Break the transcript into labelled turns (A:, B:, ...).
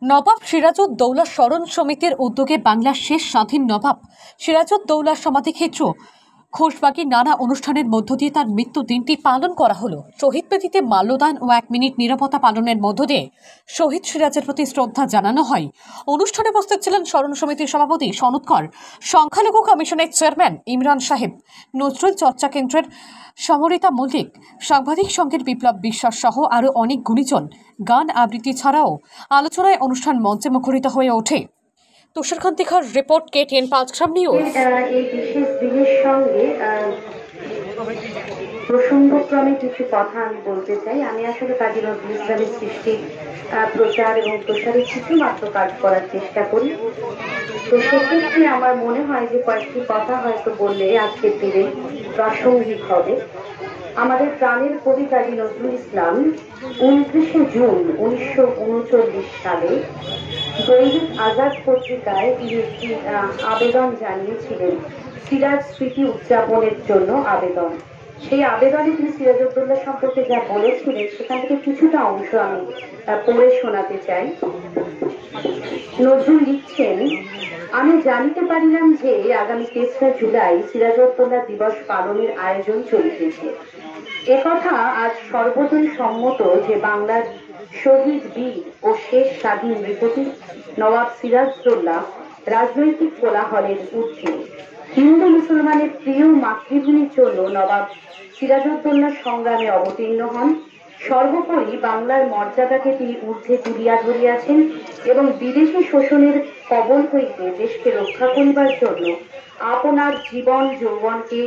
A: নবাব সিরাজউদ্দৌলা স্মরণ সমিতির উদ্যোগে বাংলার শেষ স্বাধীন নবাব সিরাজউদ্দৌলার সমাধিক্ষেত্র খোশবাগী নানা অনুষ্ঠানের মধ্য দিয়ে তার মৃত্যু দিনটি পালন করা হলো। শহীদ বেদিতে মাল্যদান ও 1 মিনিট নীরবতা পালনের মধ্য দিয়ে শহীদ সিরাজের প্রতি শ্রদ্ধা জানানো হয়। অনুষ্ঠানে উপস্থিত ছিলেন স্মরণ সমিতির সভাপতি সনৎ কর, সংখ্যালঘু কমিশনের চেয়ারম্যান ইমরান সাহেব, নজরুল চর্চা কেন্দ্রের সমরিতা মল্লিক, সাংবাদিক সংঘের বিপ্লব বিশ্বাস সহ আরও অনেক গুণীজন। গান আবৃত্তি ছাড়াও আলোচনায় অনুষ্ঠান মঞ্চে মুখরিত হয়ে ওঠে। তুষারকান্তিখার রিপোর্ট, KTN পাঁচগ্রাম নিউজ।
B: এই বিশেষ দিনের সঙ্গে প্রসঙ্গক্রমে কিছু কথা আমি বলতে চাই। আমি আসলে কাজী নজরুল ইসলামের সৃষ্টি, প্রচার এবং প্রসারে কিছু মাত্র কাজ করার চেষ্টা করি। তো সেক্ষেত্রে আমার মনে হয় যে কয়েকটি কথা হয়তো বললে আজকের দিনে প্রাসঙ্গিক হবে। আমাদের প্রাণের কবি কাজী নজরুল ইসলাম 29শে জুন 1939 সালে দৈনিক আজাদ পত্রিকায় তিনি একটি আবেদন জানিয়েছিলেন, সিরাজ স্মৃতি উদযাপনের জন্য আবেদন। সেই আবেদনে তিনি সিরাজউদ্দৌলা সম্পর্কে যা বলেছিলেন সেখান থেকে কিছুটা অংশ আমি পড়ে শোনাতে চাই। নজরুল লিখছেন, আমি জানিতে পারিলাম যে আগামী 3রা জুলাই সিরাজউদ্দৌলা দিবস পালনের আয়োজন চলিতেছে। একথা আজ সর্বজন সম্মত যে বাংলার শহীদ বীর ও শেষ স্বাধীন নৃপতি নবাব সিরাজউদ্দৌলা রাজনৈতিক কোলাহলের ঊর্ধ্বে হিন্দু মুসলমানের প্রিয় মাতৃভূমির জন্য নবাব সিরাজউদ্দৌলা সংগ্রামে অবতীর্ণ হন। সর্বোপরি বাংলার মর্যাদাকে তিনি ঊর্ধ্বে তুলিয়া ধরিয়াছেন এবং বিদেশি শোষণের কবল হইতে দেশকে রক্ষা করিবার জন্য আপনার জীবন যৌবনকে